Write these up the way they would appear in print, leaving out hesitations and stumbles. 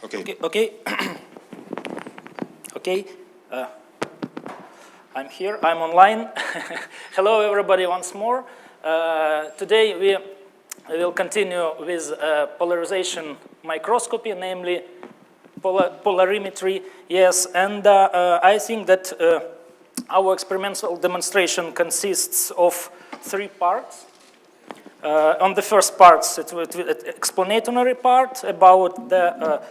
Okay. Okay. Okay. I'm here. I'm online. Hello, everybody, once more. Today we will continue with polarization microscopy, namely polarimetry. Yes, and I think that our experimental demonstration consists of 3 parts. On the first part, it's an explanatory part about the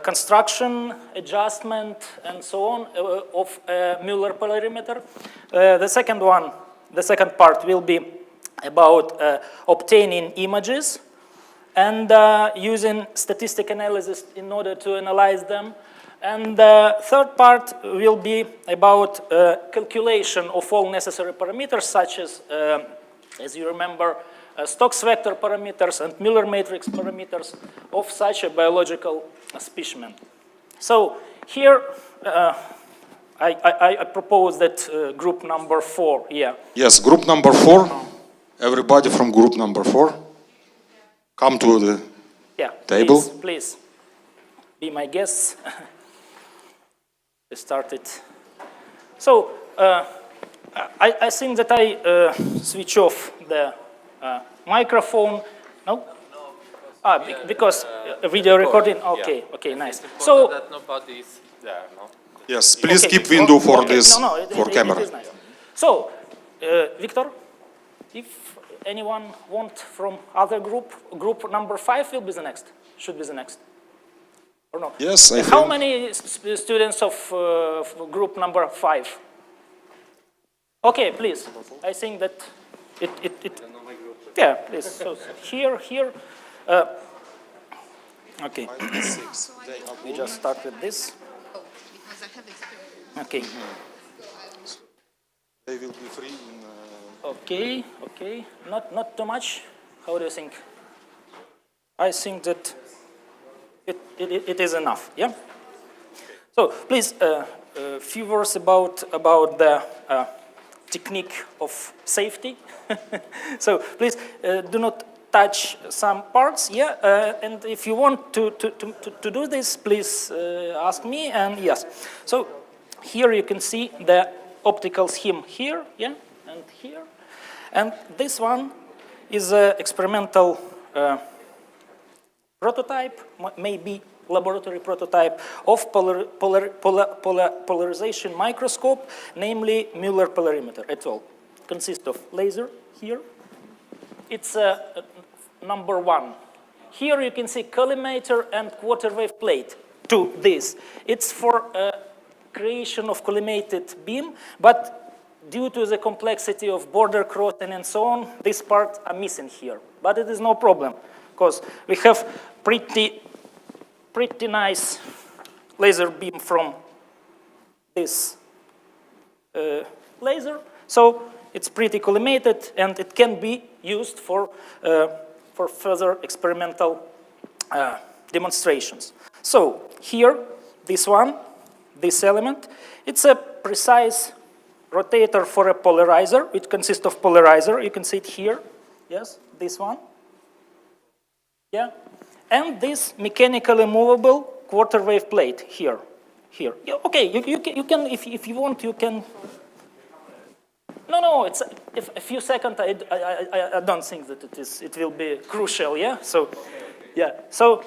construction, adjustment, and so on of Mueller polarimeter. The second part will be about obtaining images and using statistic analysis in order to analyze them. And the third part will be about calculation of all necessary parameters, such as you remember, Stokes vector parameters and Mueller matrix parameters of such a biological specimen. So here I propose that group number 4, yeah. Yes, group number 4. Everybody from group number 4, come to the table. Please be my guests. We started. So I think that I switch off the microphone. No? Because video recording. Okay, yeah. Okay, nice. So that nobody is there, no? Yes, please keep window for this for camera. It is nice. So, Victor, if anyone want from other group number 5 will be the next. Should be the next. Or no? Yes, I think. How many students of group number 5? Okay, please. I think that it yeah, please. So here. Okay. We just start with this. Okay. They will be free in. Okay. Not too much. How do you think? I think that it is enough. Yeah. So please, few words about the technique of safety. So please do not touch some parts. Yeah. And if you want to do this, please ask me. And yes. So here you can see the optical scheme here. Yeah. And here. And this one is an experimental prototype, maybe laboratory prototype of polarization microscope, namely Mueller polarimeter at all. Consists of laser here. It's number 1. Here you can see collimator and quarter wave plate to this. It's for creation of collimated beam, but due to the complexity of border crossing and so on, this part are missing here. But it is no problem, because we have pretty nice laser beam from this laser. So it's pretty collimated, and it can be used for further experimental demonstrations. So here, this element, it's a precise rotator for a polarizer, which consists of polarizer. You can see it here. Yes, this one. Yeah. And this mechanically movable quarter wave plate here. Okay, you can if you want, you can. No, it's a few seconds. I don't think that it will be crucial. Yeah. So, yeah. So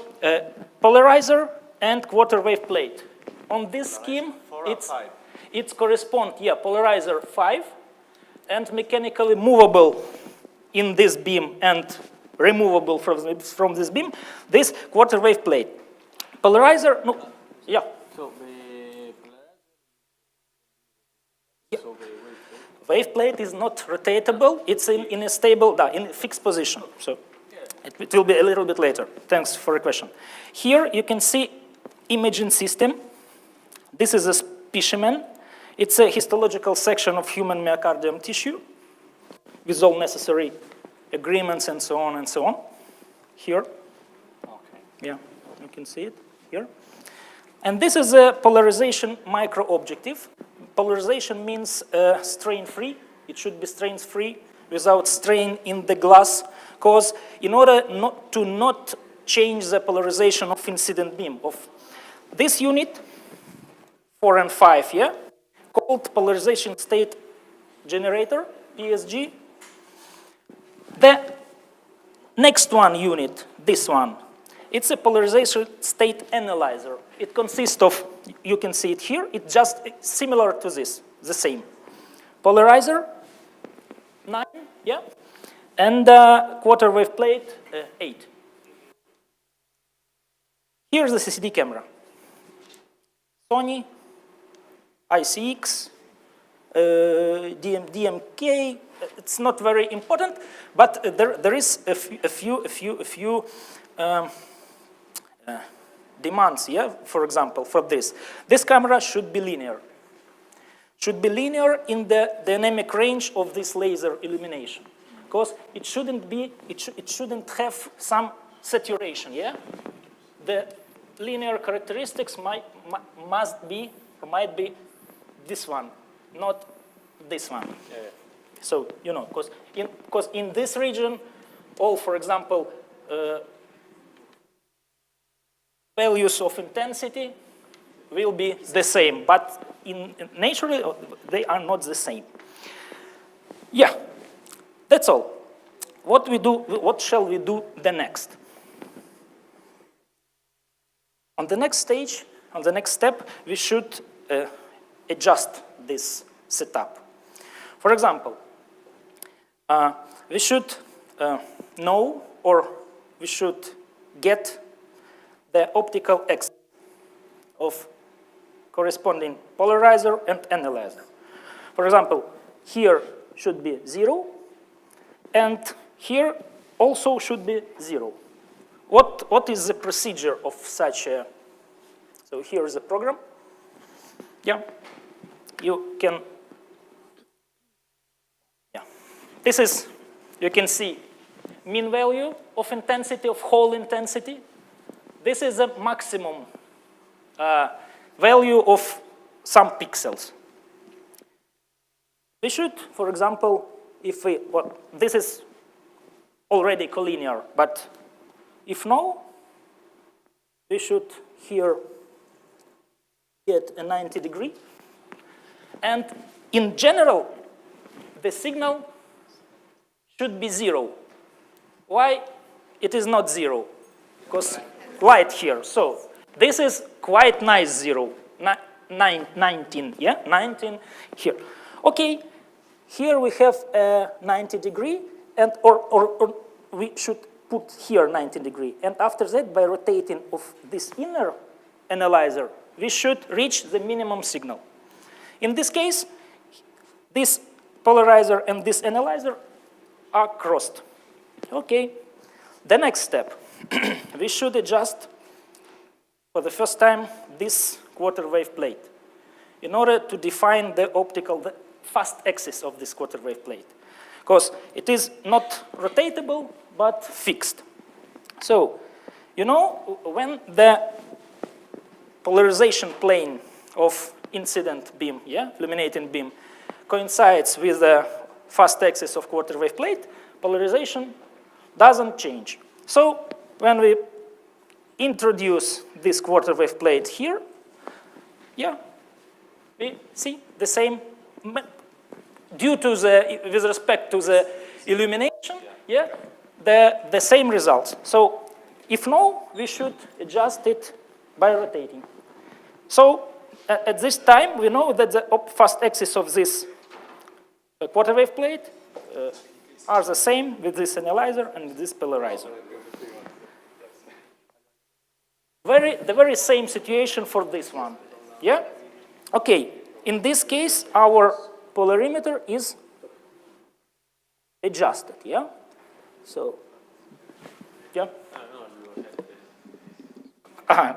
polarizer and quarter wave plate. On this scheme, it's correspond. Yeah, polarizer 5, and mechanically movable in this beam and removable from this beam, this quarter wave plate. Polarizer, no, yeah. So the wave plate is not rotatable. It's in a stable, in a fixed position. So it will be a little bit later. Thanks for the question. Here you can see imaging system. This is a specimen. It's a histological section of human myocardium tissue with all necessary agreements and so on and so on. Here. Okay. Yeah, you can see it here. And this is a polarization micro-objective. Polarization means strain-free. It should be strain-free without strain in the glass, because in order not change the polarization of incident beam of this unit, 4 and 5, yeah, called polarization state generator, PSG. The next one unit, this one, it's a polarization state analyzer. It consists of, you can see it here, it's just similar to this, the same. Polarizer, 9, yeah, and quarter wave plate, 8. Here's the CCD camera. Sony, ICX, DMK. It's not very important, but there is a few demands. Yeah, for example, for this camera should be linear. Should be linear in the dynamic range of this laser illumination, because it shouldn't be. It shouldn't have some saturation. Yeah, the linear characteristics might be this one, not this one. Yeah. So, you know, because in this region, all, for example, values of intensity will be the same, but naturally they are not the same. Yeah, that's all. What shall we do the next? On the next stage, on the next step, we should adjust this setup. For example, we should know, or we should get the optical axis of corresponding polarizer and analyzer. For example, here should be 0, and here also should be 0. What is the procedure of such a, so here is the program. Yeah, you can, yeah. This is, you can see, mean value of intensity, of whole intensity. This is the maximum value of some pixels. We should, for example, if we, well, this is already collinear, but if no, we should here get a 90 degree. And in general, the signal should be 0. Why it is not 0? Because light here. So this is quite nice 0. 19, yeah? 19 here. Okay, here we have a 90 degree, and or we should put here 90 degree. And after that, by rotating of this inner analyzer, we should reach the minimum signal. In this case, this polarizer and this analyzer are crossed. Okay, the next step, we should adjust for the first time this quarter wave plate in order to define the optical, the fast axis of this quarter wave plate, because it is not rotatable but fixed. So, you know, when the polarization plane of incident beam, yeah, illuminating beam, coincides with the fast axis of quarter wave plate, polarization doesn't change. So when we introduce this quarter wave plate here, yeah, we see the same, due to the, with respect to the illumination, yeah, the same results. So if no, we should adjust it by rotating. So at this time, we know that the fast axis of this quarter wave plate are the same with this analyzer and this polarizer. The very same situation for this one. Yeah? Okay, in this case, our polarimeter is adjusted, yeah? So, yeah?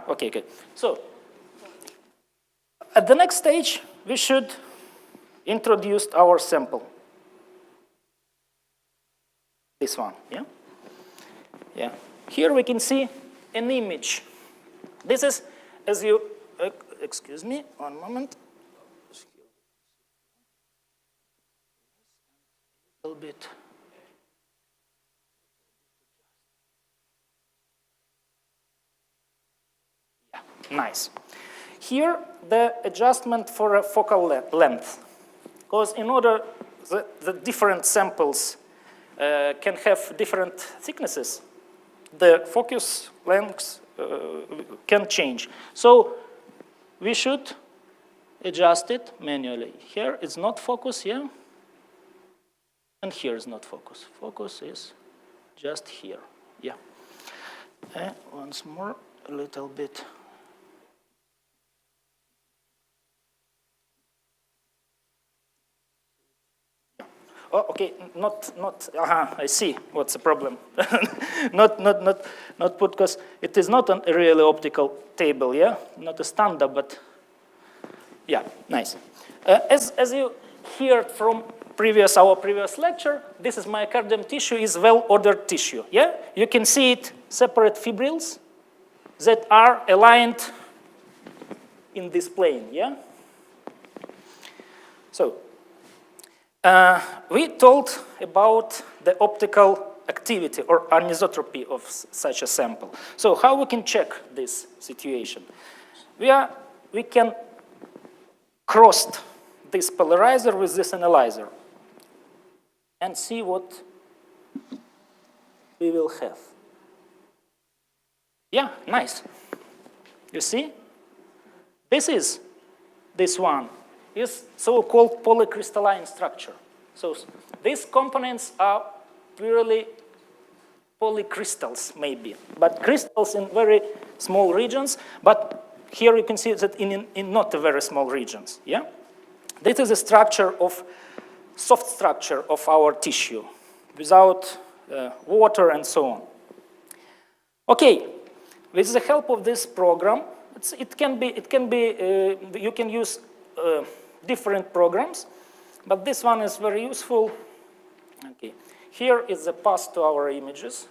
Okay, good. So, at the next stage, we should introduce our sample. This one, yeah? Yeah. Here we can see an image. This is, as you, excuse me, one moment. A little bit. Nice. Here, the adjustment for a focal length. Because in order, the different samples can have different thicknesses, the focus lengths can change. So we should adjust it manually. Here it's not focus, yeah? And here is not focus. Focus is just here, yeah. Once more, a little bit. Oh, okay, not, I see what's the problem. not put, because it is not a really optical table, yeah? Not a standard, but yeah, nice. As you heard from our previous lecture, this is myocardium tissue is well-ordered tissue, yeah? You can see it separate fibrils that are aligned in this plane, yeah? So, we told about the optical activity or anisotropy of such a sample. So how we can check this situation? We can cross this polarizer with this analyzer and see what we will have. Yeah, nice. You see? This one is so-called polycrystalline structure. So these components are purely polycrystals, maybe, but crystals in very small regions. But here you can see that in not very small regions. Yeah, this is a soft structure of our tissue, without water and so on. Okay, with the help of this program, you can use different programs, but this one is very useful. Okay, here is the path to our images.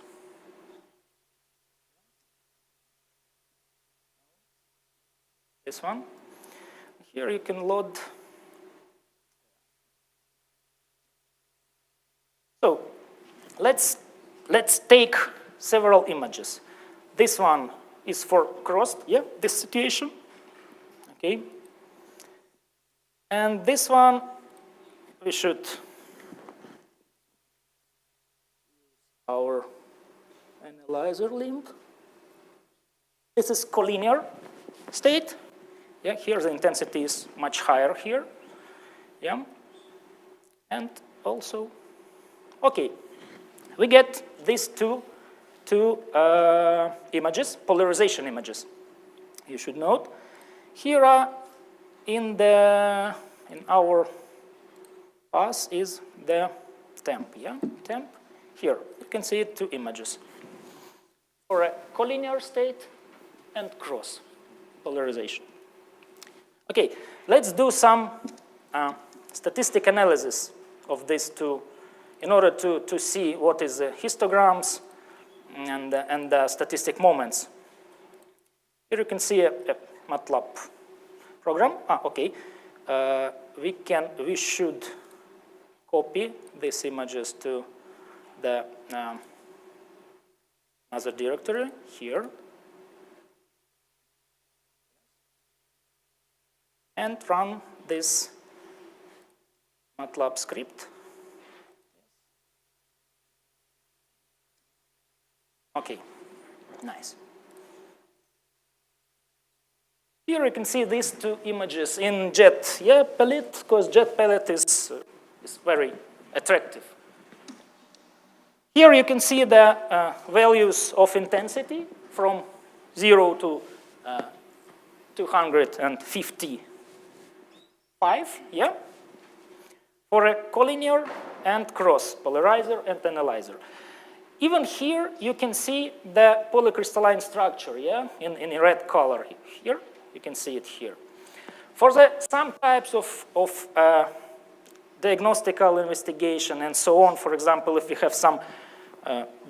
This one. Here you can load. So let's take several images. This one is for crossed, yeah, this situation. Okay. And this one, we should our analyzer limb. This is collinear state. Yeah, here the intensity is much higher here. Yeah, and also, okay, we get these two images, polarization images. You should note here are in our path is the temp, yeah? Temp. Here, you can see two images for a collinear state and cross polarization. Okay, let's do some statistic analysis of these two in order to see what is the histograms and the statistic moments. Here you can see a MATLAB program. Okay. We should copy these images to the other directory here and run this MATLAB script. Okay, nice. Here you can see these two images in jet palette, because jet palette is very attractive. Here you can see the values of intensity from 0 to 255, yeah, for a collinear and cross polarizer and analyzer. Even here you can see the polycrystalline structure, yeah, in red color here. You can see it here. For some types of diagnostical investigation and so on, for example, if we have some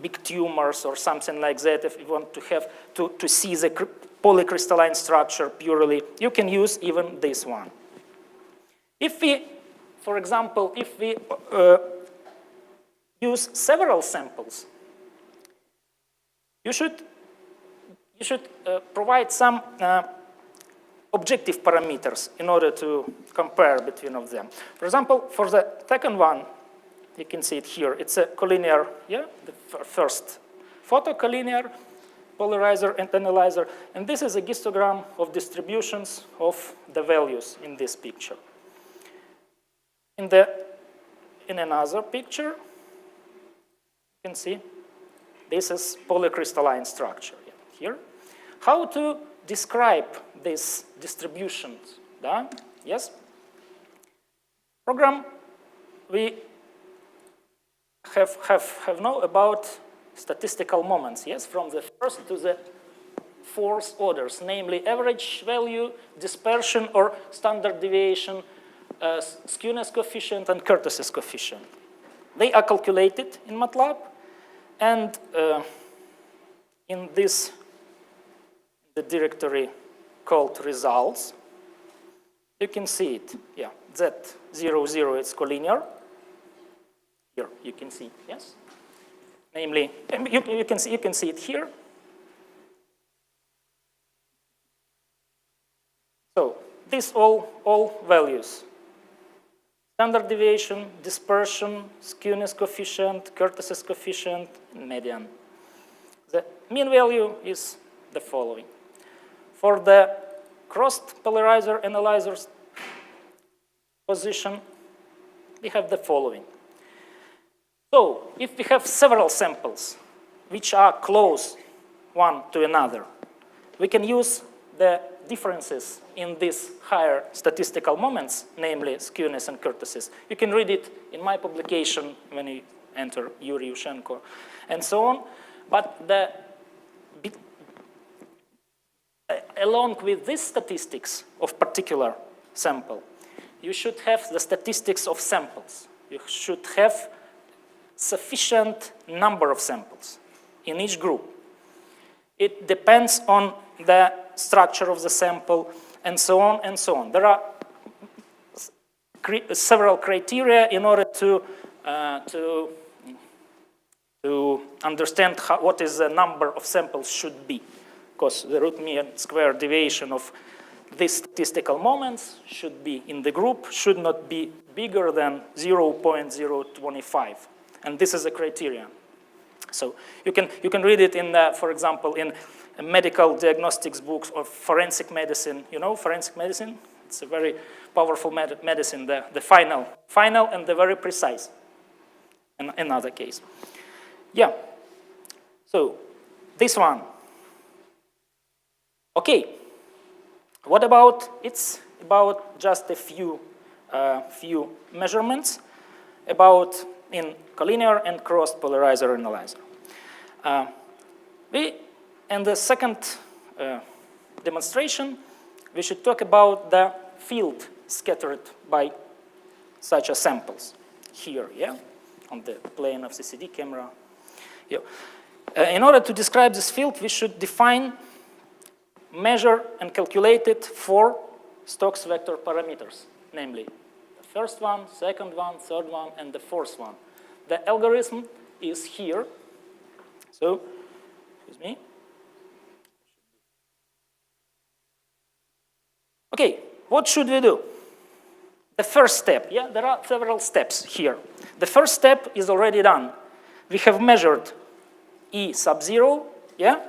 big tumors or something like that, if you want to have to see the polycrystalline structure purely, you can use even this one. If we, for example, if we use several samples, you should provide some objective parameters in order to compare between of them. For example, for the second one, you can see it here. It's a collinear, yeah, the first photo collinear, polarizer and analyzer. And this is a histogram of distributions of the values in this picture. In another picture, you can see this is polycrystalline structure here. How to describe these distributions? Yes? Program, we have know about statistical moments, yes, from the first to the fourth orders, namely average value, dispersion or standard deviation, skewness coefficient and kurtosis coefficient. They are calculated in MATLAB, and in this the directory called results, you can see it. Yeah, Z00 is collinear. Here you can see, yes. Namely, you can see it here. So these all values: standard deviation, dispersion, skewness coefficient, kurtosis coefficient, and median. The mean value is the following. For the crossed polarizer analyzers position, we have the following. So if we have several samples which are close one to another, we can use the differences in these higher statistical moments, namely skewness and kurtosis. You can read it in my publication when you enter Yuriy, Ushenko, and so on. But along with these statistics of particular sample, you should have the statistics of samples. You should have sufficient number of samples in each group. It depends on the structure of the sample, and so on and so on. There are several criteria in order to understand what is the number of samples should be, because the root mean square deviation of these statistical moments should be in the group, should not be bigger than 0.025. And this is a criterion. So you can read it in, for example, in medical diagnostics books of forensic medicine. You know forensic medicine? It's a very powerful medicine, the final and the very precise in another case. Yeah, so this one. Okay, what about, it's about just a few measurements about in collinear and crossed polarizer analyzer. In the second demonstration, we should talk about the field scattered by such as samples here, yeah, on the plane of the CD camera. Yeah. In order to describe this field, we should define, measure, and calculate it 4 Stokes vector parameters, namely the first one, second one, third one, and the fourth one. The algorithm is here. So, excuse me. Okay, what should we do? The first step, yeah, there are several steps here. The first step is already done. We have measured E sub 0, yeah,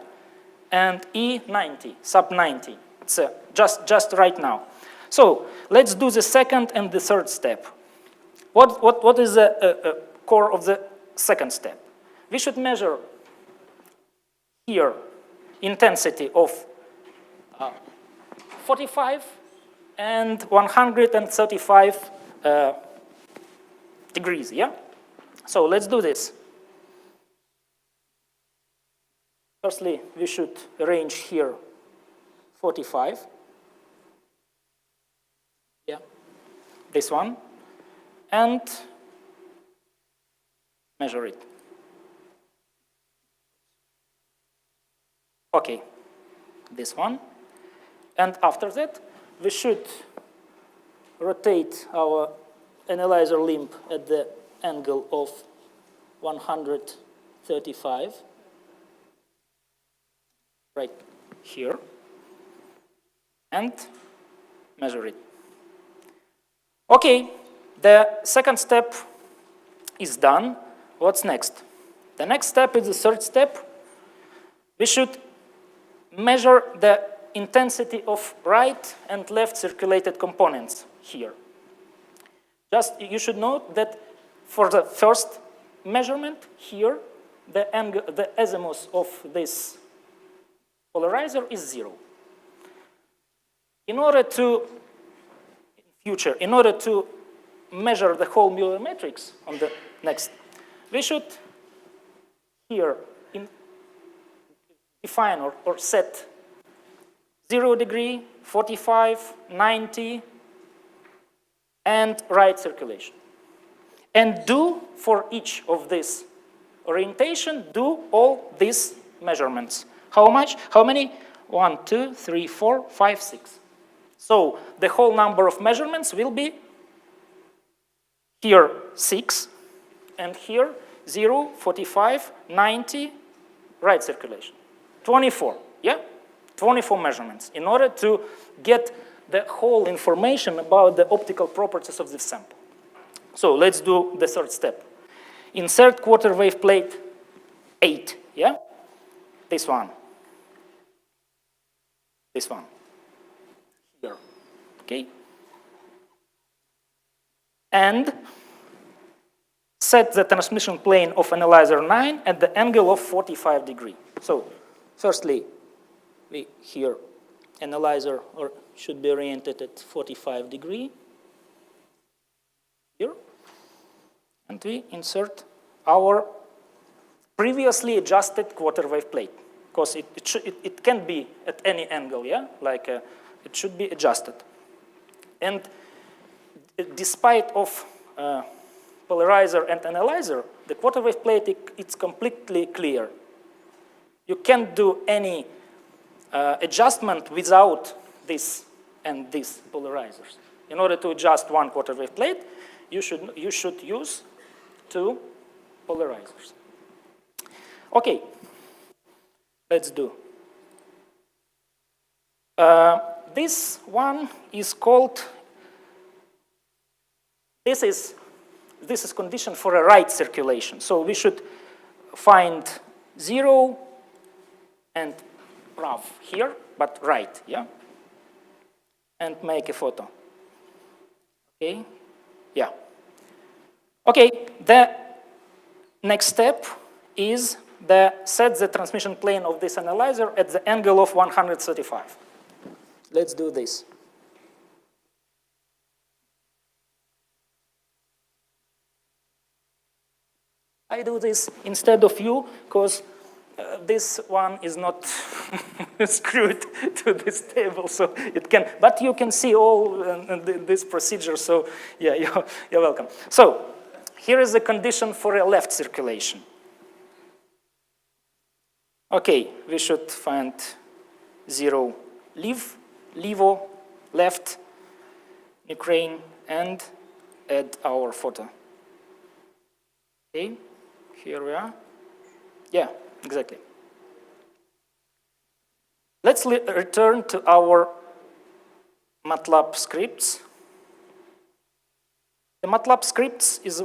and E90, sub 90. It's just right now. So let's do the second and the third step. What is the core of the second step? We should measure here intensity of 45 and 135 degrees, yeah? So let's do this. Firstly, we should arrange here 45. Yeah, this one. And measure it. Okay, this one. And after that, we should rotate our analyzer limb at the angle of 135. Right here and measure it. Okay, the second step is done. What's next? The next step is the third step. We should measure the intensity of right and left circulated components here. Just you should note that for the first measurement here, the azimuth of this polarizer is 0. In order to measure the whole Mueller matrix on the next, we should here define or set 0 degree, 45, 90, and right circulation. And do for each of this orientation, do all these measurements. How much? How many? 1, 2, 3, 4, 5, 6. So the whole number of measurements will be here 6, and here 0, 45, 90, right circulation. 24, yeah? 24 measurements in order to get the whole information about the optical properties of this sample. So let's do the third step. Insert quarter wave plate 8, yeah? This one. This one. Here, okay? And set the transmission plane of analyzer 9 at the angle of 45 degrees. So firstly, we here analyzer or should be oriented at 45 degrees here, and we insert our previously adjusted quarter wave plate, because it can be at any angle, yeah, like it should be adjusted. And despite of polarizer and analyzer, the quarter wave plate it's completely clear. You can't do any adjustment without this and these polarizers. In order to adjust one quarter wave plate, you should use 2 polarizers. Okay, let's do. This one is called. This is condition for a right circulation. So we should find 0 and rough here, but right, yeah? And make a photo. Okay, yeah. Okay, the next step is set the transmission plane of this analyzer at the angle of 135. Let's do this. I do this instead of you because this one is not screwed to this table, so it can. But you can see all this procedure. So yeah, you're welcome. So here is the condition for a left circulation. Okay, we should find 0 levo, left, Ukraine, and add our photo. Okay, here we are. Yeah, exactly. Let's return to our MATLAB scripts. The MATLAB scripts is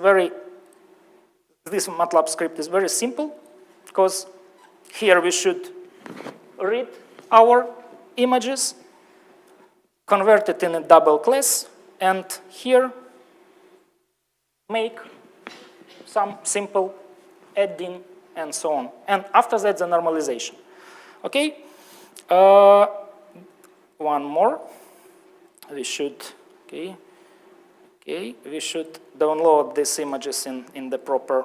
this MATLAB script is very simple because here we should read our images, convert it in a double class, and here make some simple adding and so on. And after that, the normalization. Okay? One more. We should, okay, we should download these images in the proper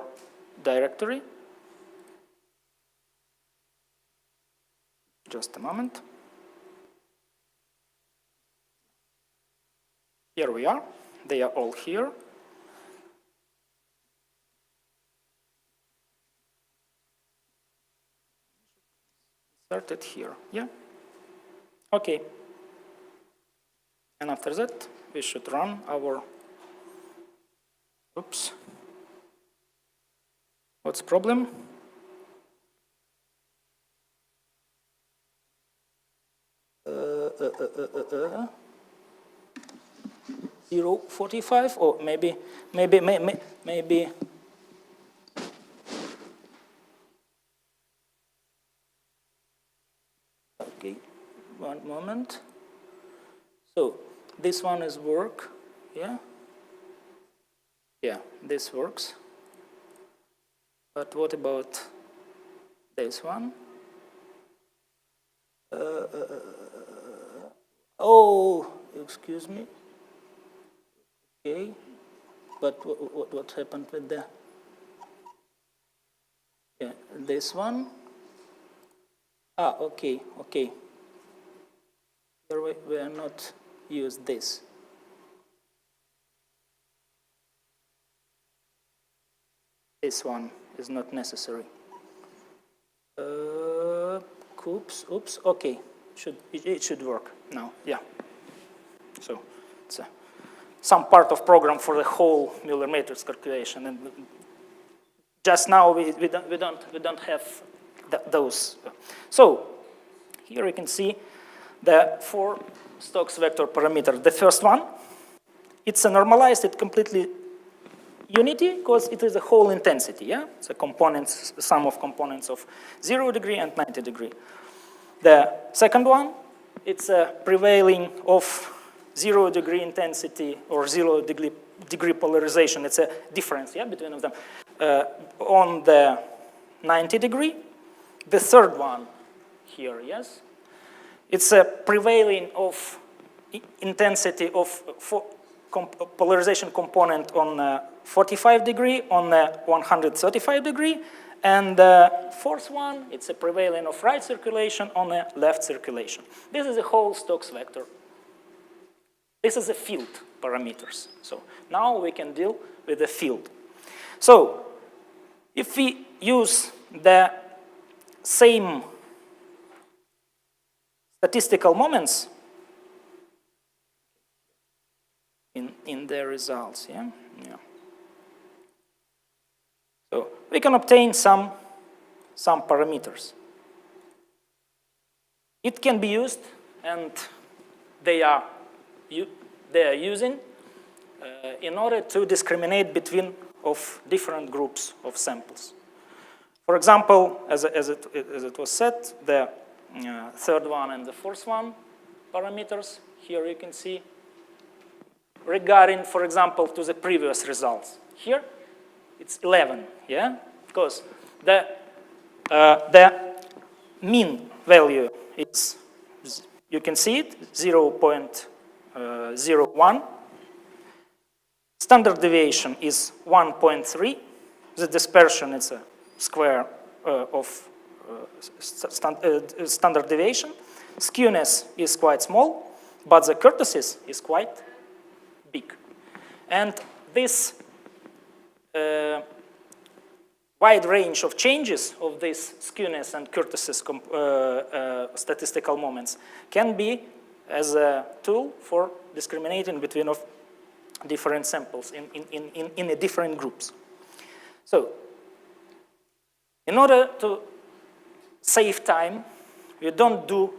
directory. Just a moment. Here we are. They are all here. Insert it here. Yeah. Okay. And after that, we should run our. Oops. What's the problem? 0.45 or maybe. Okay, one moment. So this one is work, yeah? Yeah, this works. But what about this one? Oh, excuse me. Okay, but what happened with the? Yeah, this one. Ah, okay. Here we are not use this. This one is not necessary. Oops, okay. It should work now, yeah. So it's some part of program for the whole Miller matrix calculation. And just now we don't have those. So here you can see the 4 Stokes vector parameters. The first one, it's a normalized, it's completely unity because it is a whole intensity, yeah? It's a components, sum of components of 0 degree and 90 degree. The second one, it's a prevailing of 0 degree intensity or 0 degree polarization. It's a difference, yeah, between of them on the 90 degree. The third one here, yes, it's a prevailing of intensity of polarization component on 45 degree, on 135 degree, and the fourth one, it's a prevailing of right circulation on a left circulation. This is a whole Stokes vector. This is a field parameters. So now we can deal with the field. So if we use the same statistical moments in the results, yeah? So we can obtain some parameters. It can be used, and they are using in order to discriminate between of different groups of samples. For example, as it was said, the third one and the fourth one parameters, here you can see, regarding, for example, to the previous results. Here, it's 11, yeah? Because the mean value is, you can see it, 0.01. Standard deviation is 1.3. The dispersion is a square of standard deviation. Skewness is quite small, but the kurtosis is quite big. And this wide range of changes of this skewness and kurtosis statistical moments can be as a tool for discriminating between of different samples in different groups. So in order to save time, we don't do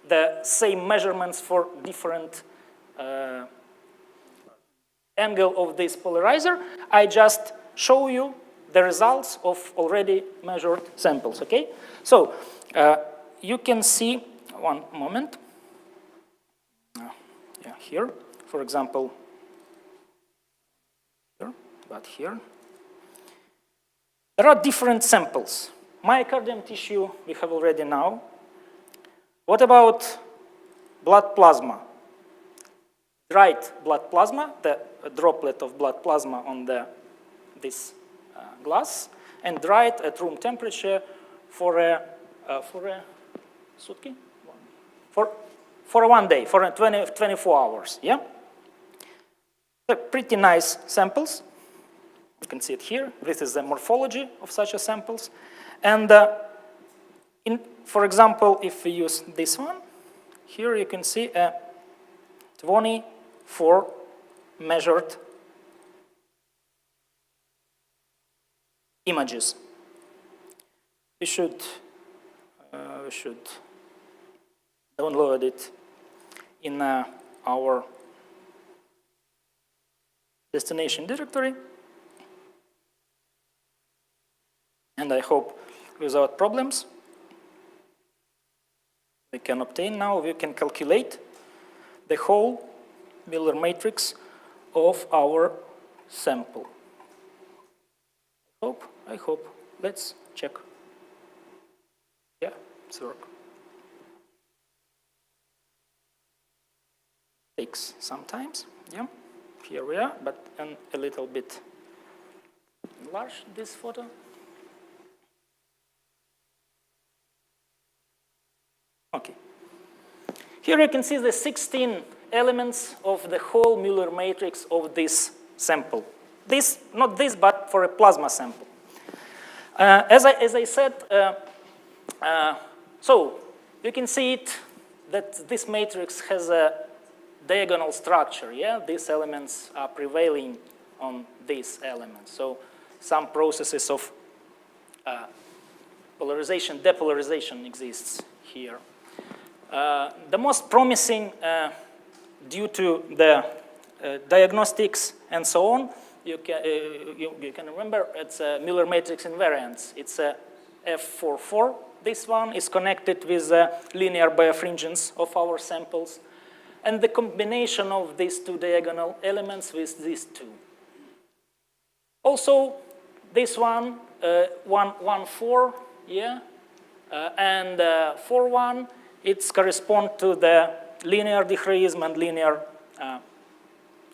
the same measurements for different angle of this polarizer. I just show you the results of already measured samples, okay? So you can see, one moment, here, for example, here, but here. There are different samples. Myocardium tissue we have already now. What about blood plasma? Dried blood plasma, the droplet of blood plasma on this glass, and dried at room temperature for a sutki? For 1 day, for 24 hours, yeah? They're pretty nice samples. You can see it here. This is the morphology of such a samples. And for example, if we use this one, here you can see 24 measured images. We should download it in our destination directory. And I hope without problems we can obtain now, we can calculate the whole Miller matrix of our sample. I hope. Let's check. Yeah, it's work. Takes sometimes, yeah. Here we are, but a little bit enlarge this photo. Okay. Here you can see the 16 elements of the whole Miller matrix of this sample. This, not this, but for a plasma sample. As I said, so you can see it that this matrix has a diagonal structure. Yeah, these elements are prevailing on these elements. So some processes of polarization, depolarization exists here. The most promising, due to the diagnostics and so on, you can remember it's a Miller matrix invariance. It's a F44. This one is connected with the linear birefringence of our samples, and the combination of these two diagonal elements with these two. Also, this one, 1, 4, yeah, and 4, 1, it's correspond to the linear dichroism and linear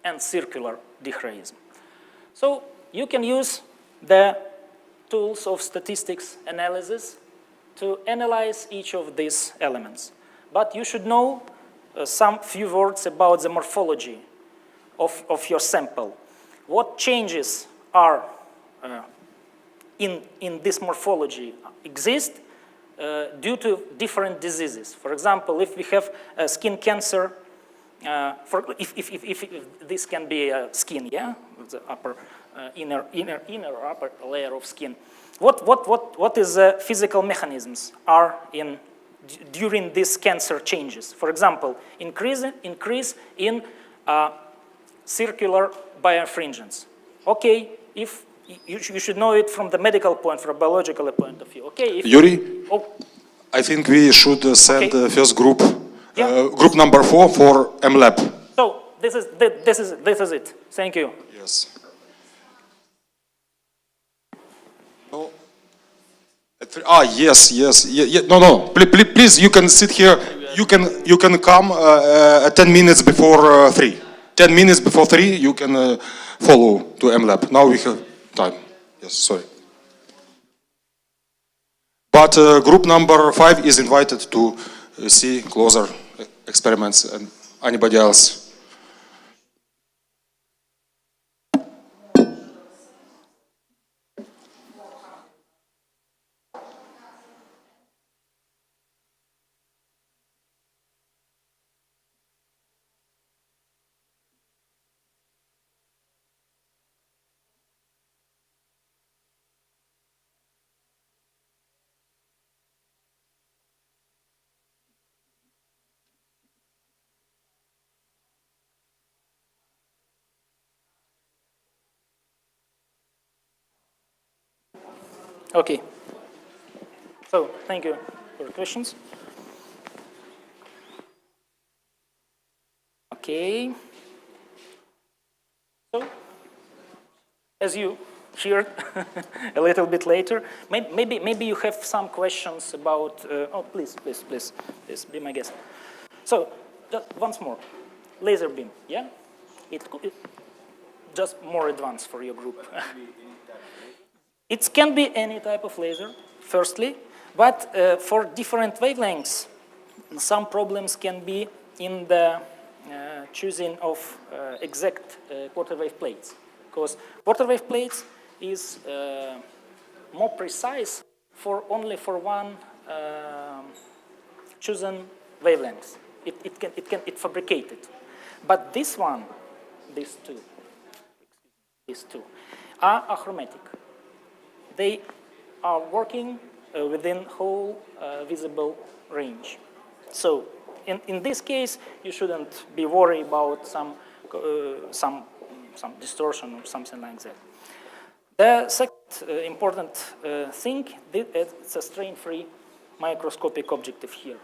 and circular dichroism. So you can use the tools of statistics analysis to analyze each of these elements. But you should know some few words about the morphology of your sample. What changes are in this morphology exist due to different diseases. For example, if we have skin cancer, if this can be skin, yeah, the upper inner or upper layer of skin. What is the physical mechanisms are in during these cancer changes? For example, increase in circular birefringence. Okay, if you should know it from the medical point, from a biological point of view. Okay, Yuriy, I think we should send the first group, group number 4 for MLab. So this is it. Thank you. Yes. No. Yes. No. Please, you can sit here. You can come 10 minutes before 3. 10 minutes before 3, you can follow to MLab. Now we have time. Yes, sorry. But group number 5 is invited to see closer experiments and anybody else. Okay. So thank you for the questions. Okay. So, as you heard a little bit later, maybe you have some questions about. Oh, please, be my guest. So, just once more, laser beam. Yeah, it just more advanced for your group. It can be any type of laser, firstly, but for different wavelengths, some problems can be in the choosing of exact quarter wave plates, because quarter wave plates is more precise for only for one chosen wavelength. It fabricated, but this one, these two are achromatic. They are working within whole visible range. So in this case, you shouldn't be worried about some distortion or something like that. The second important thing, it's a strain-free microscopic objective here,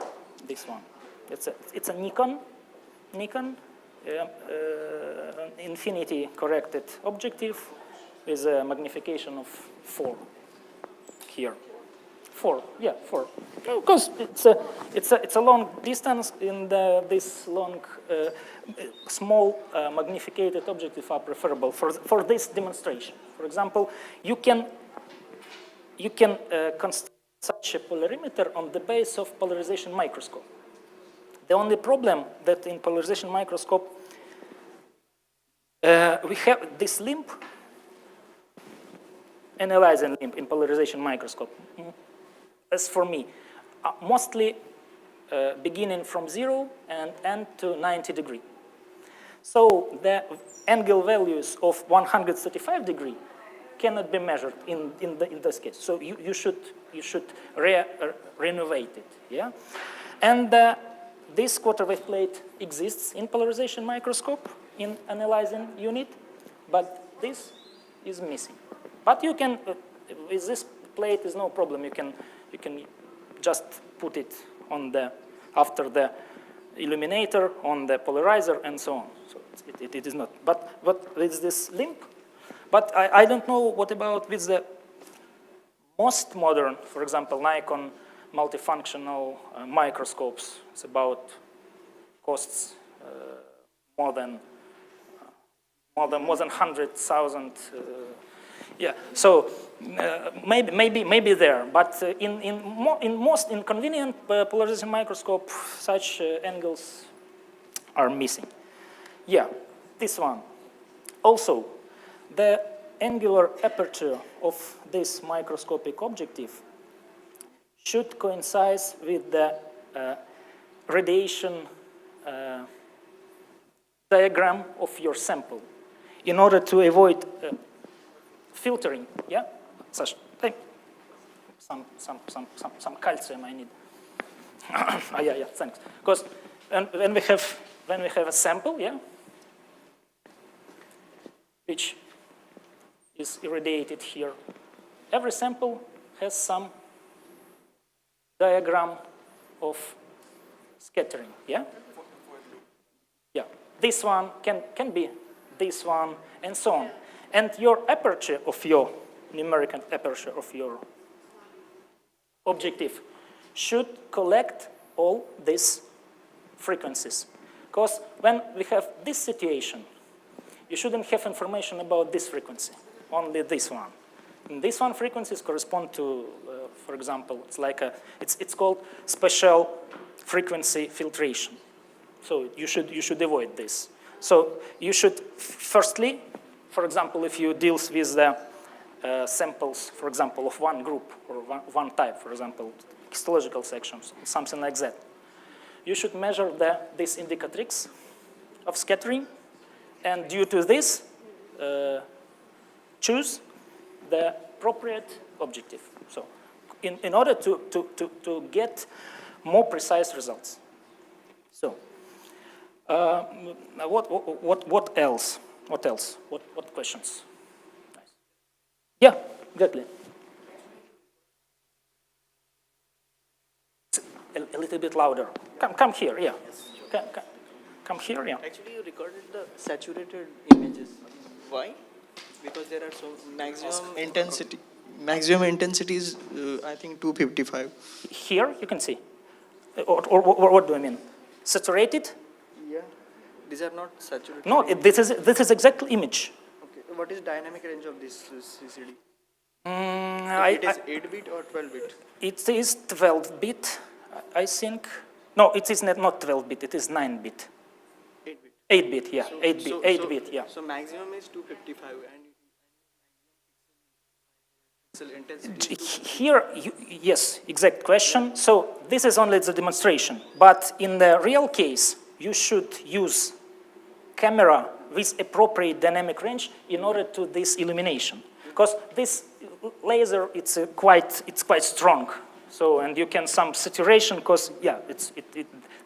this one. It's a Nikon infinity corrected objective with a magnification of 4 here. 4, yeah, 4. Because it's a long distance, and this long, small magnificated objective are preferable for this demonstration. For example, you can construct such a polarimeter on the base of polarization microscope. The only problem that in polarization microscope we have this limb, analyzing limb in polarization microscope. As for me, mostly beginning from 0 and end to 90 degree. So the angle values of 135 degree cannot be measured in this case. So you should renovate it, yeah? And this quarter wave plate exists in polarization microscope in analyzing unit, but this is missing. But you can, with this plate is no problem. You can just put it on after the illuminator on the polarizer and so on. So it is not. But with this limb, but I don't know what about with the most modern, for example, Nikon multifunctional microscopes. It's about costs more than 100,000. Yeah, so maybe there, but in most inconvenient polarization microscope, such angles are missing. Yeah, this one. Also, the angular aperture of this microscopic objective should coincide with the radiation diagram of your sample in order to avoid filtering, yeah? Such some calcium I need. Yeah, thanks. Because when we have a sample, yeah, which is irradiated here, every sample has some diagram of scattering, yeah? Yeah, this one can be this one, and so on. And your aperture of your numerical aperture of your objective should collect all these frequencies. Because when we have this situation, you shouldn't have information about this frequency, only this one. And this one frequencies correspond to, for example, it's called special frequency filtration. So you should avoid this. So you should firstly, for example, if you deal with the samples, for example, of one group or one type, for example, histological sections, something like that, you should measure this indicatrix of scattering, and due to this, choose the appropriate objective. So, in order to get more precise results. So, what else? What else? What questions? Nice. Yeah, exactly. A little bit louder. Come here, yeah. Come here, yeah. Actually, you recorded the saturated images. Why? Because there are so maximum intensity. Maximum intensity is, I think, 255. Here you can see. Or what do I mean? Saturated? Yeah. These are not saturated. No, this is exact image. Okay. What is dynamic range of this CCD? It is 8-bit or 12-bit? It is 12-bit, I think. No, it is not 12-bit. It is 9-bit. 8-bit. 8-bit, yeah. 8-bit, yeah. So maximum is 255 and pixel intensity. Here, yes, exact question. So this is only the demonstration. But in the real case, you should use camera with appropriate dynamic range in order to this illumination. Because this laser, it's quite strong. So, and you can some saturation, because, yeah,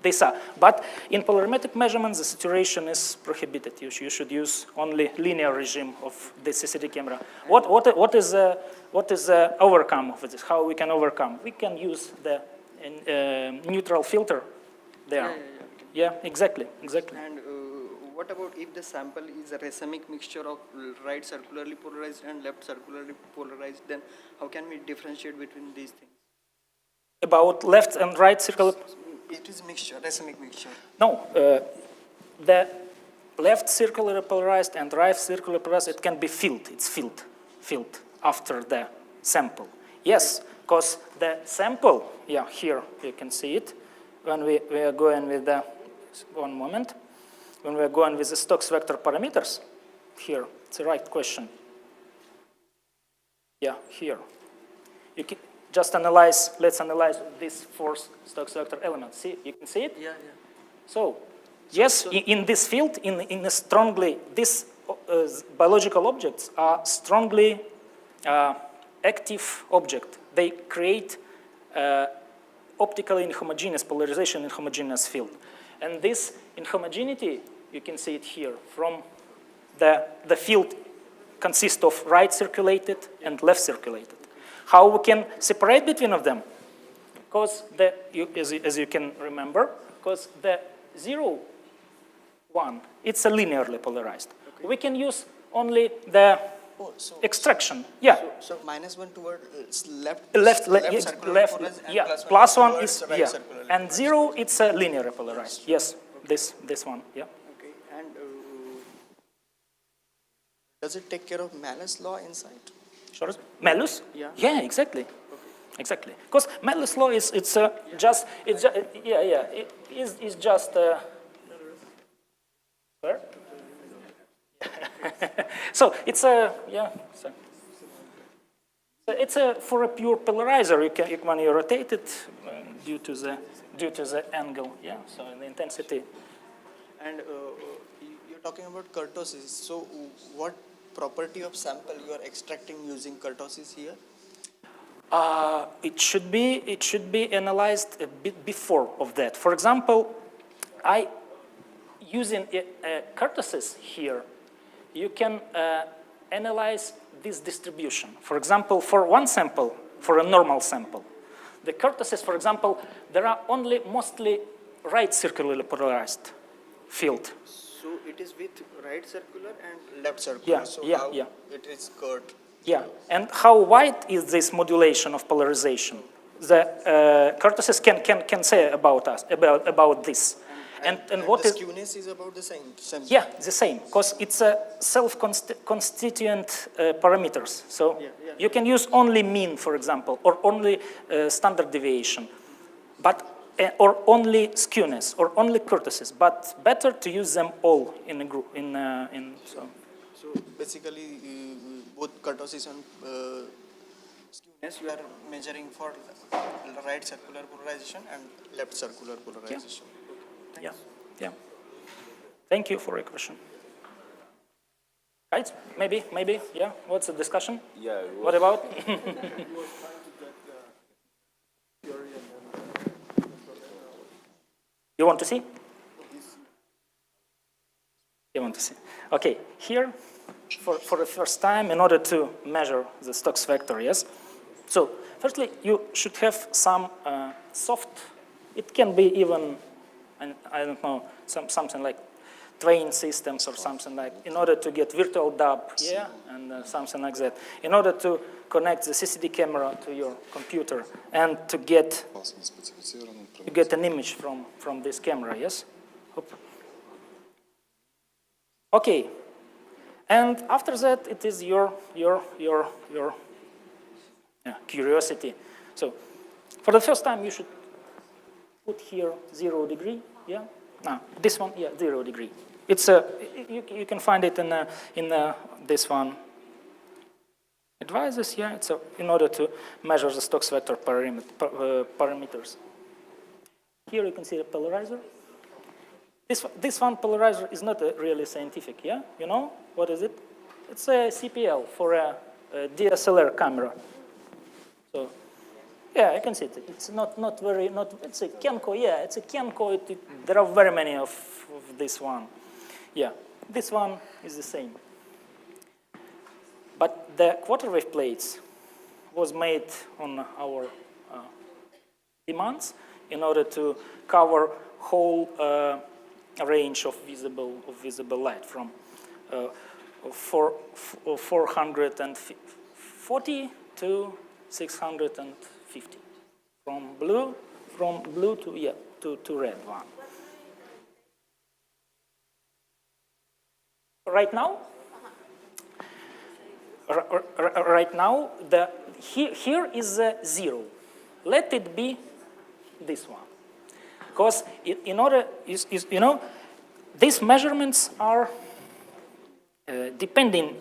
these are. But in polarimetric measurements, the saturation is prohibited. You should use only linear regime of the CCD camera. What is the overcome of this? How we can overcome? We can use the neutral filter there. Yeah, exactly. And what about if the sample is a racemic mixture of right circularly polarized and left circularly polarized, then how can we differentiate between these things? About left and right circular? It is mixture, racemic mixture. No, the left circular polarized and right circular polarized, it can be filled. It's filled after the sample. Yes, because the sample, yeah, here you can see it. When we are going with the, one moment, when we are going with the Stokes vector parameters, here, it's the right question. Yeah, here. You can just analyze, let's analyze these four Stokes vector elements. See, you can see it? Yeah. So, yes, in this field, in a strongly, these biological objects are strongly active object. They create optically inhomogeneous polarization in homogeneous field. And this inhomogeneity, you can see it here, from the field consists of right circulated and left circulated. How we can separate between of them? Because as you can remember, because the 0, 1, it's a linearly polarized. Okay. We can use only the extraction. Yeah. So -1 toward left left, yeah. Plus one is right, yeah. And 0, it's a linear polarized. Yes. Okay. This one. Yeah. Okay. And does it take care of Malus law inside? Sure. Malus? Yeah. Yeah, exactly. Okay. Exactly. Because Malus law is it's just where? So it's a So it's for a pure polarizer. You can when you rotate it due to the angle. Yeah. So the intensity. And you're talking about kurtosis. So what property of sample you are extracting using kurtosis here? It should be analyzed a bit before of that. For example, using kurtosis here, you can analyze this distribution. For example, for one sample, for a normal sample, the kurtosis, for example, there are only mostly right circularly polarized field. So it is with right circular and left circular. Yeah, so yeah. It is curved. Yeah, and how wide is this modulation of polarization? The kurtosis can say about this. And what the is skewness is about the same. Yeah, the same, because it's a self-constituent parameters. So you can use only mean, for example, or only standard deviation, but or only skewness, or only kurtosis. But better to use them all in a group. So basically, both kurtosis and skewness you are measuring for right circular polarization and left circular polarization. Yeah. Thank you for your question. Right? Maybe. Yeah. What's the discussion? Yeah. What about? You want to see? You want to see? Okay. Here, for the first time, in order to measure the Stokes vector, yes. So, firstly, you should have some soft. It can be even. And I don't know, something like train systems or something like, in order to get virtual dub, yeah, and something like that. In order to connect the CCD camera to your computer and to get an image from this camera, yes? Okay, and after that, it is your curiosity. So, for the first time, you should put here 0 degree, yeah. No, this one, yeah, 0 degree. It's you can find it in this one. Advices, yeah. It's in order to measure the Stokes vector parameters. Here you can see the polarizer. This one polarizer is not really scientific, yeah. You know what is it? It's a CPL for a DSLR camera. So Yeah, I can see it. It's not very, it's a Kenko, yeah, it's a Kenko. There are very many of this one. Yeah, this one is the same. But the quarter wave plates was made on our demands in order to cover whole range of visible light from 440 to 650 from blue to red one. Right now, here is a 0. Let it be this one, because in order, you know, these measurements are depending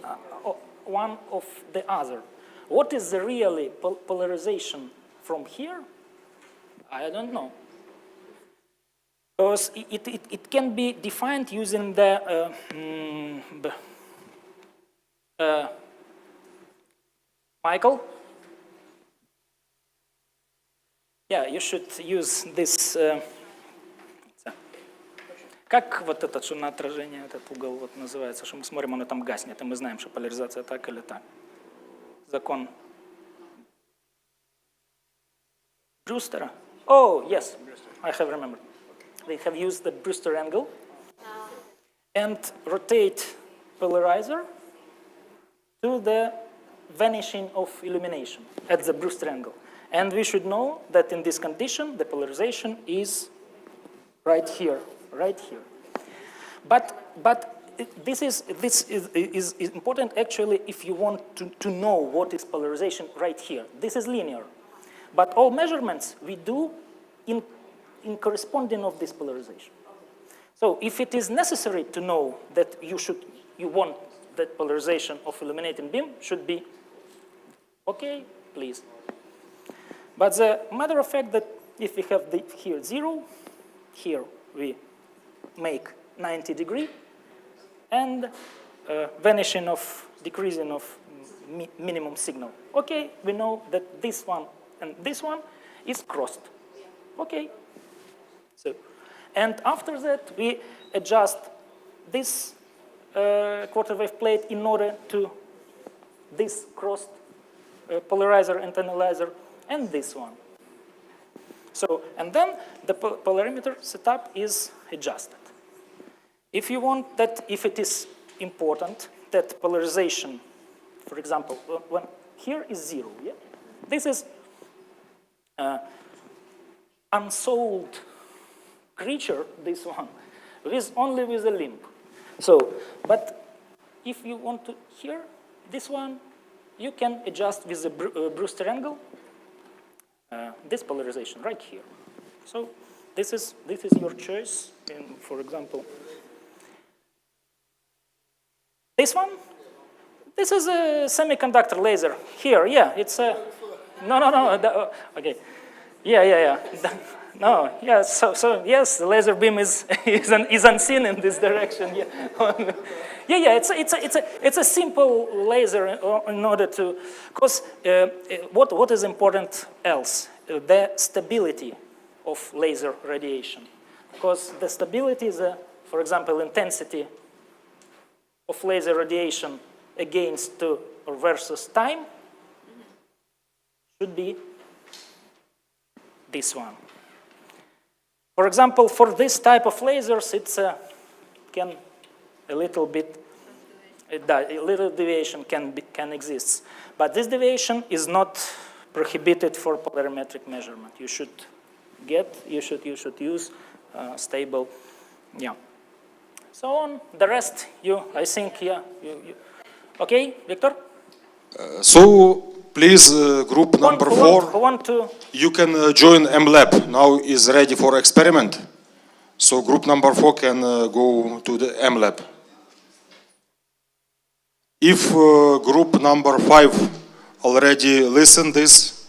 one of the other. What is the really polarization from here? I don't know. Because it can be defined using the Michael? Yeah, you should use this. Как вот этот, что на отражение, этот угол вот называется, что мы смотрим, оно там гаснет, и мы знаем, что поляризация так или так. Закон Brewster. Oh, yes, I have remembered. They have used the Brewster angle and rotate polarizer to the vanishing of illumination at the Brewster angle. And we should know that in this condition, the polarization is right here. But this is important actually if you want to know what is polarization right here. This is linear. But all measurements we do in corresponding of this polarization. So if it is necessary to know that you want that polarization of illuminating beam should be okay, please. But the matter of fact that if we have here 0, here we make 90 degree, and vanishing of, decreasing of minimum signal. Okay, we know that this one and this one is crossed. Okay. So, and after that, we adjust this quarter wave plate in order to this crossed polarizer and analyzer and this one. So, and then the polarimeter setup is adjusted. If you want that, if it is important that polarization, for example, when here is 0, yeah? This is unsolved creature, this one, only with a limb. So, but if you want to here, this one, you can adjust with the Brewster angle this polarization right here. So this is your choice. And for example, this one, this is a semiconductor laser. Here, yeah, it's a no. Okay, yeah. No, yeah. So yes, the laser beam is unseen in this direction. Yeah. It's a simple laser in order to, because what is important else? The stability of laser radiation, because the stability is, for example, intensity of laser radiation against or versus time should be this one. For example, for this type of lasers, it's a little deviation can exist, but this deviation is not prohibited for polarimetric measurement. You should use stable, yeah. So on the rest, I think, yeah. Okay, Victor. So please, group number 4. Who want to? You can join MLab. Now is ready for experiment. So group number 4 can go to the MLab. If group number 5 already listened this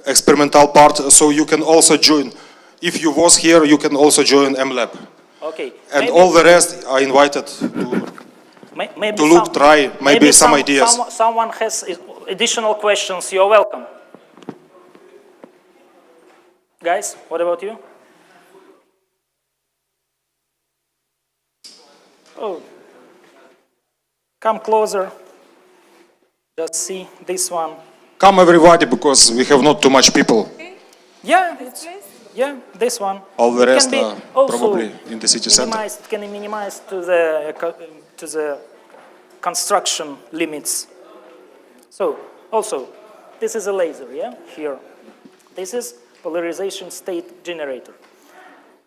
experimental part, so you can also join. If you was here, you can also join MLab. Okay. And all the rest are invited to look, try, maybe some ideas. Someone has additional questions, you're welcome. Guys, what about you? Oh, come closer. Just see this one. Come everybody, because we have not too much people. Yeah, it's, yeah, this one. All the It rest can be are also probably in the city center. minimized, can be minimized to the construction limits. So also, this is a laser, yeah, here. This is polarization state generator.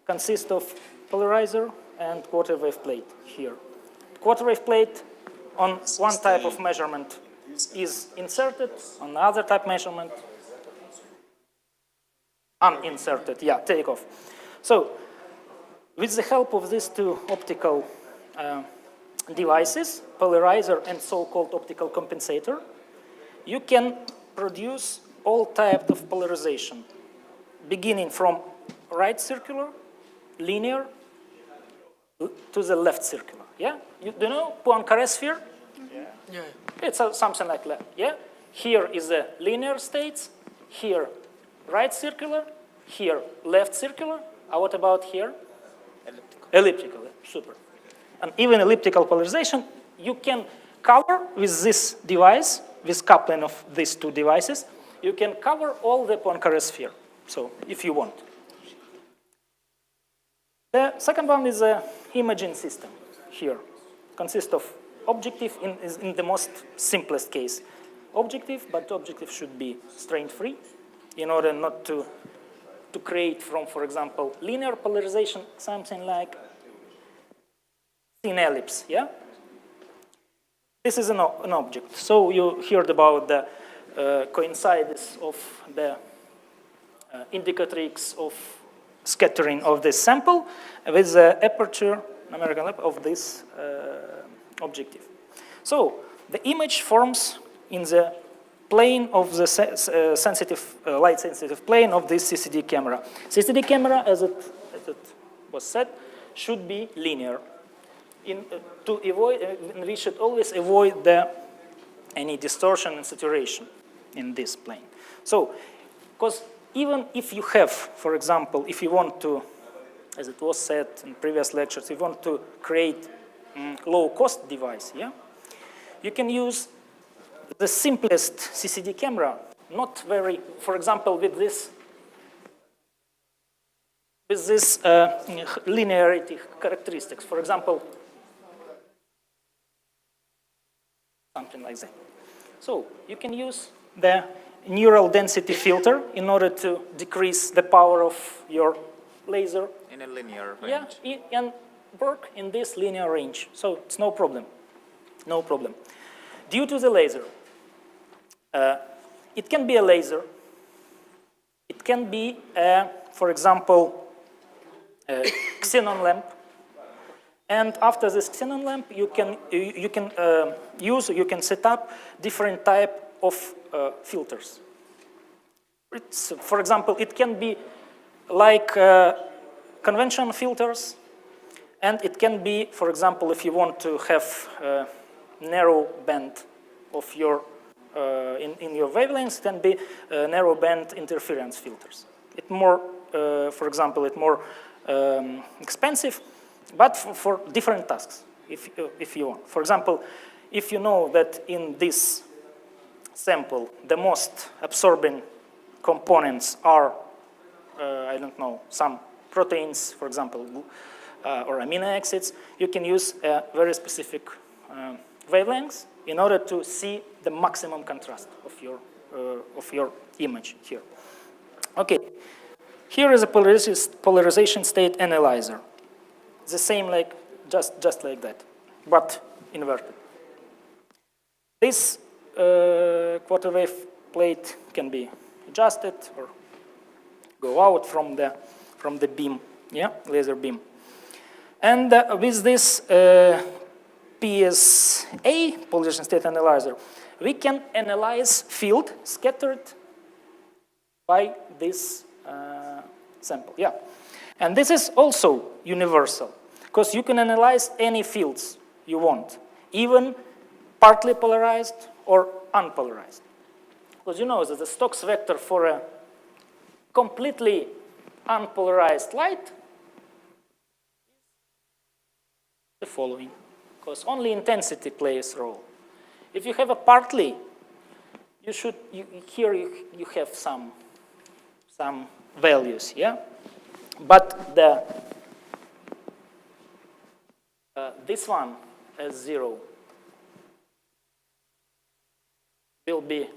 Consists of polarizer and quarter wave plate here. Quarter wave plate on one type of measurement is inserted, on the other type measurement uninserted, yeah, take off. So with the help of these two optical devices, polarizer and so-called optical compensator, you can produce all types of polarization, beginning from right circular, linear, to the left circular. Yeah? Do you know Poincare sphere? Yeah. It's something like that. Yeah? Here is the linear states, here right circular, here left circular. What about here? Elliptical. Super. And even elliptical polarization, you can cover with this device, with coupling of these two devices, you can cover all the Poincare sphere. So if you want. The second one is an imaging system here. Consists of objective in the most simplest case. Objective, but objective should be strain-free in order not to create from, for example, linear polarization, something like thin ellipse, yeah? This is an object. So you heard about the coincides of the indicatrix of scattering of this sample with the aperture numerical of this objective. So the image forms in the plane of the sensitive, light-sensitive plane of this CCD camera. CCD camera, as it was said, should be linear. To avoid, we should always avoid any distortion and saturation in this plane. So, because even if you have, for example, if you want to, as it was said in previous lectures, if you want to create low-cost device, yeah, you can use the simplest CCD camera, not very, for example, with this linearity characteristics. For example, something like that. So you can use the neural density filter in order to decrease the power of your laser. In a linear range. Yeah, and work in this linear range. So it's no problem. No problem. Due to the laser, it can be a laser. It can be, for example, a xenon lamp. And after this xenon lamp, you can set up different type of filters. For example, it can be like conventional filters, and it can be, for example, if you want to have narrow band of your in your wavelengths, it can be narrow band interference filters. It more, for example, it more expensive. But for different tasks, if you want. For example, if you know that in this sample, the most absorbing components are, I don't know, some proteins, for example, or amino acids, you can use a very specific wavelengths in order to see the maximum contrast of your image here. Okay, here is a polarization state analyzer. The same like, just like that, but inverted. This quarter wave plate can be adjusted or go out from the beam, yeah, laser beam. And with this PSA, polarization state analyzer, we can analyze field scattered by this sample, yeah. And this is also universal, because you can analyze any fields you want, even partly polarized or unpolarized. Because you know that the Stokes vector for a completely unpolarized light, the following, because only intensity plays a role. If you have a partly, here you have some values, yeah? But this one as 0 will be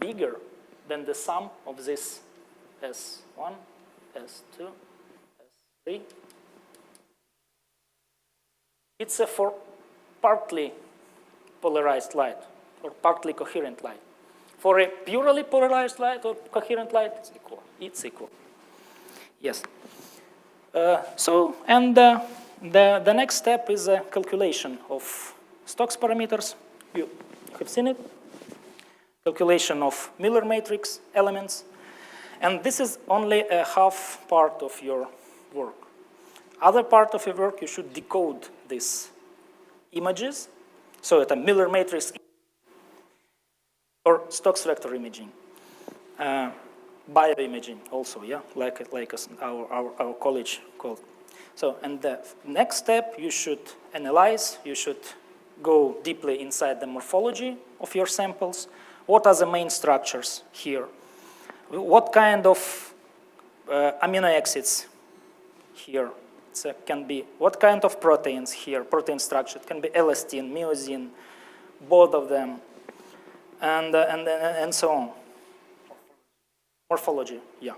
bigger than the sum of this S1, S2, S3. It's for partly polarized light or partly coherent light. For a purely polarized light or coherent light, it's equal. It's equal. Yes. The next step is a calculation of Stokes parameters. You have seen it. Calculation of Miller matrix elements. And this is only a half part of your work. Other part of your work, you should decode these images. So at a Miller matrix or Stokes vector imaging. Bioimaging also, yeah, like our college called. So, and the next step, you should analyze, you should go deeply inside the morphology of your samples. What are the main structures here? What kind of amino acids here? So it can be, what kind of proteins here, protein structure? It can be elastin, myosin, both of them, and so on. Morphology, yeah.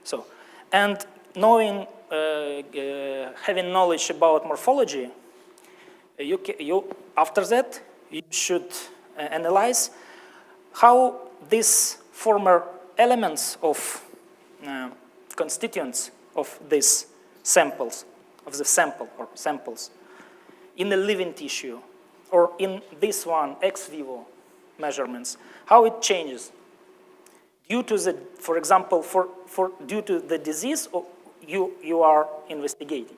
So, and knowing, having knowledge about morphology, after that, you should analyze how these former elements of constituents of these samples, of the sample or samples, in the living tissue, or in this one, ex vivo measurements, how it changes. Due to the, for example, due to the disease you are investigating.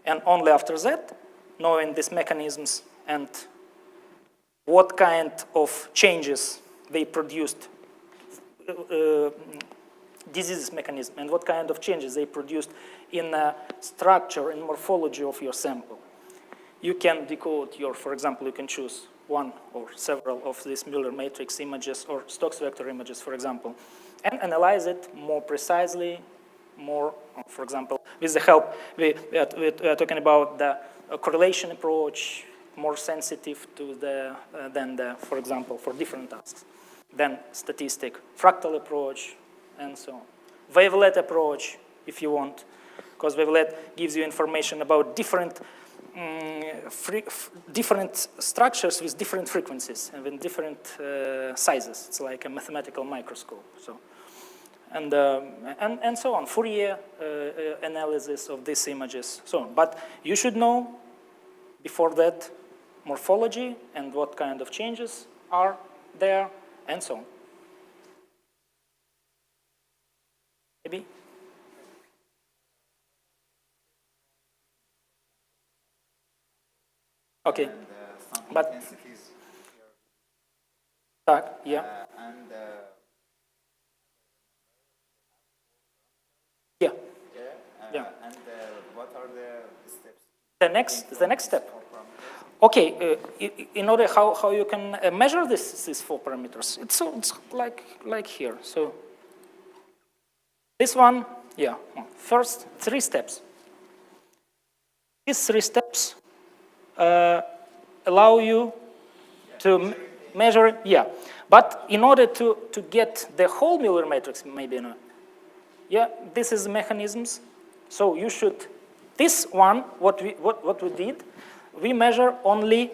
And only after that, knowing these mechanisms and what kind of changes they produced, disease mechanism, and what kind of changes they produced in structure and morphology of your sample. You can decode your, for example, you can choose one or several of these Miller matrix images or Stokes vector images, for example, and analyze it more precisely, more, for example, with the help, we are talking about the correlation approach, more sensitive to than the, for example, for different tasks, then statistic, fractal approach, and so on. Wavelet approach, if you want, because wavelet gives you information about different different structures with different frequencies and with different sizes. It's like a mathematical microscope. So, and so on. Fourier analysis of these images, so on. But you should know before that morphology and what kind of changes are there, and so on. Maybe. Okay, but yeah, yeah, yeah. And what are the steps? The next step. Okay, in order how you can measure these 4 parameters. It's like here. So this one, yeah. First 3 steps. These 3 steps allow you to measure it, yeah. But in order to get the whole Miller matrix, maybe no. Yeah, this is the mechanisms. So you should, this one, what we did, we measure only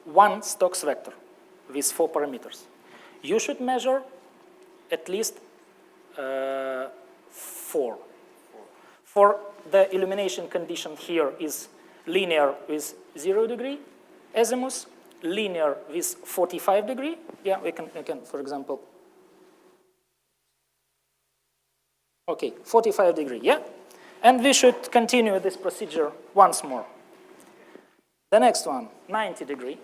one Stokes vector with 4 parameters. You should measure at least 4. For the illumination condition here is linear with 0 degree azimuth, linear with 45 degree. Yeah, we can, for example. Okay, 45 degree, yeah? And we should continue this procedure once more. The next one, 90 degree,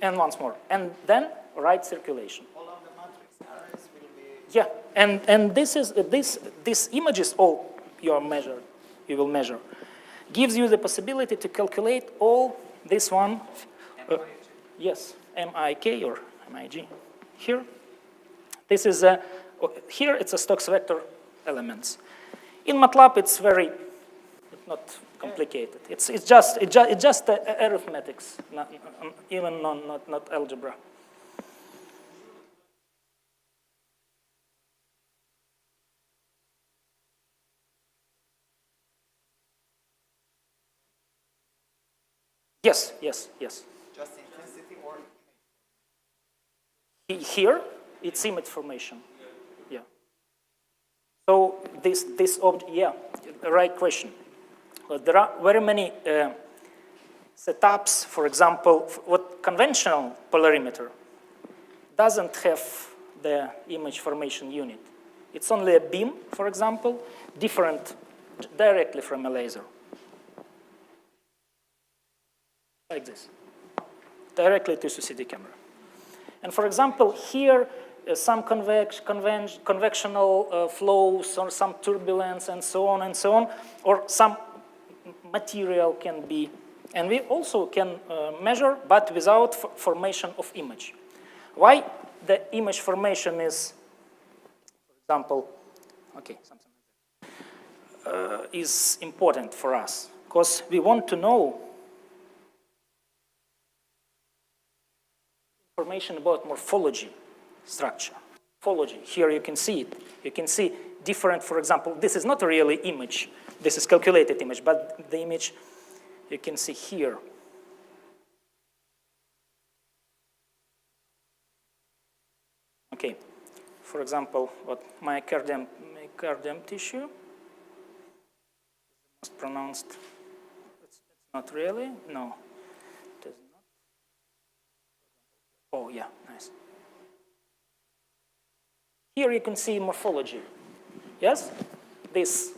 and once more. And then right circulation. All of the matrix arrays will be... Yeah, and this is, these images all you will measure. Gives you the possibility to calculate all this one. Yes, MIK or MIG. Here, this is here it's a Stokes vector elements. In MATLAB, it's not complicated. It's just arithmetics, not algebra. Yes. Just intensity or Here, it's image formation. Yeah. So this object, yeah, right question. But there are very many setups. For example, what conventional polarimeter doesn't have the image formation unit. It's only a beam, for example, different directly from a laser. Like this, directly to CCD camera. And for example, here, some convectional flows or some turbulence and so on, or some material can be, and we also can measure, but without formation of image. Why the image formation is, for example, okay, something like that, is important for us, because we want to know information about morphology structure. Morphology, here you can see it. You can see different, for example, this is not a really image. This is calculated image, but the image you can see here. Okay, for example, what myocardium tissue, most pronounced, it's not really, no. Oh, yeah, nice. Here you can see morphology. Yes? These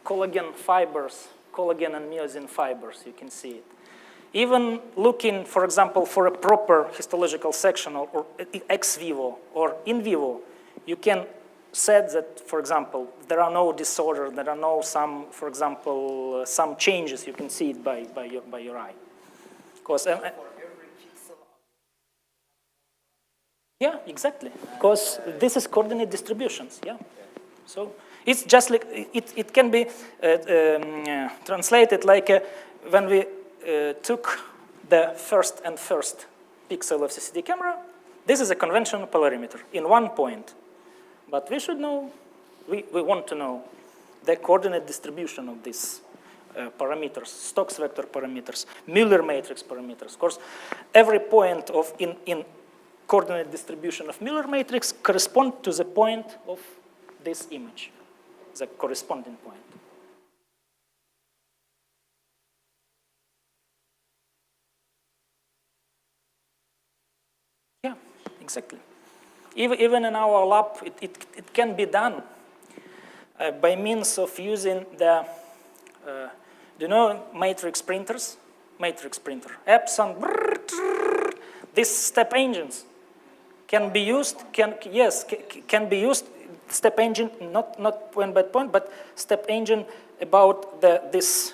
collagen fibers, collagen and myosin fibers, you can see it. Even looking, for example, for a proper histological section or ex vivo or in vivo, you can set that, for example, there are no disorders, there are no some, for example, some changes, you can see it by your eye. Because yeah, exactly. Because this is coordinate distributions. Yeah. So it's just like it can be translated like when we took the first pixel of CCD camera. This is a conventional polarimeter in one point, but we should know. We want to know the coordinate distribution of these parameters, Stokes vector parameters, Müller matrix parameters. Of course, every point of in coordinate distribution of Müller matrix correspond to the point of this image, the corresponding point. Yeah, exactly. Even in our lab, it can be done by means of using the, do you know matrix printers? Matrix printer. Epson, these step engines can be used, can be used, step engine, not point by point, but step engine about this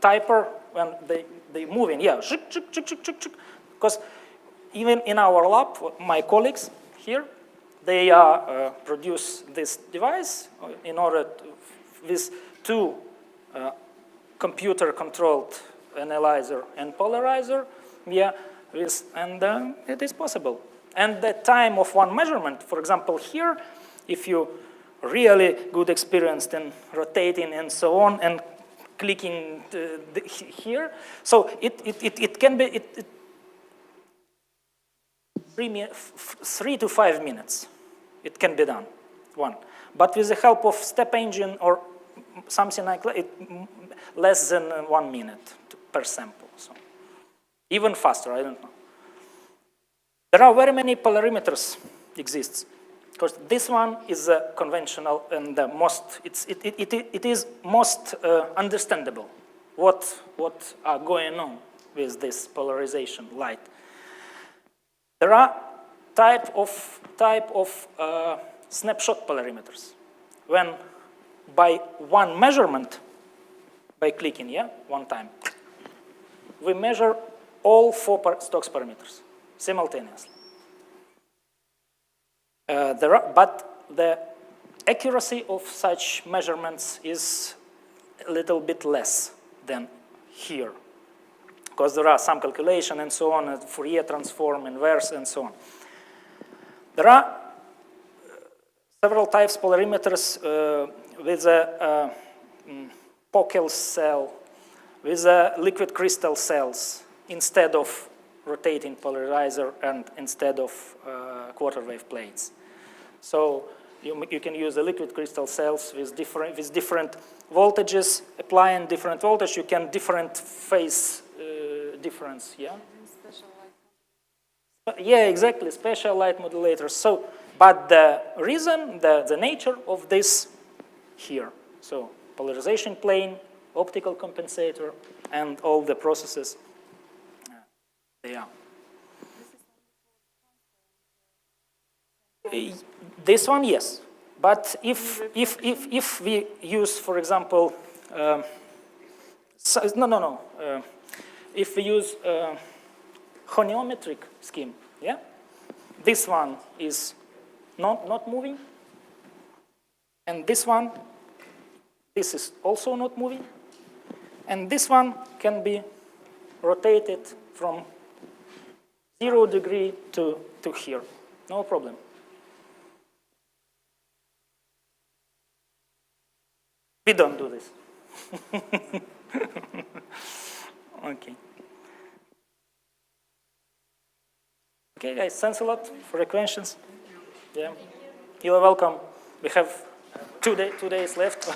typer when they moving, yeah, because even in our lab, my colleagues here, they produce this device in order to, with two computer-controlled analyzer and polarizer, yeah, and it is possible. And the time of one measurement, for example, here, if you really good experienced in rotating and so on, and clicking here, so it can be 3 to 5 minutes. It can be done, one. But with the help of step engine or something like that, less than 1 minute per sample. So even faster, I don't know. There are very many polarimeters exists. Of course, this one is conventional and the most, it is most understandable what are going on with this polarization light. There are type of snapshot polarimeters. When by one measurement, by clicking, yeah, one time, we measure all 4 Stokes parameters simultaneously. But the accuracy of such measurements is a little bit less than here, because there are some calculation and so on, Fourier transform, inverse, and so on. There are several types polarimeters with a Pockels cell, with liquid crystal cells, instead of rotating polarizer and instead of quarter wave plates. So you can use the liquid crystal cells with different voltages, applying different voltage, you can different phase difference, yeah? Yeah, exactly, special light modulators. So, but the reason, the nature of this here, so polarization plane, optical compensator, and all the processes they are. This one, yes. But if we use, for example, if we use honiometric scheme, yeah, this one is not moving, and this one, this is also not moving, and this one can be rotated from 0 degree to here, no problem. We don't do this. Okay. Okay, guys, thanks a lot for your questions. Yeah, you are welcome. We have 2 days left.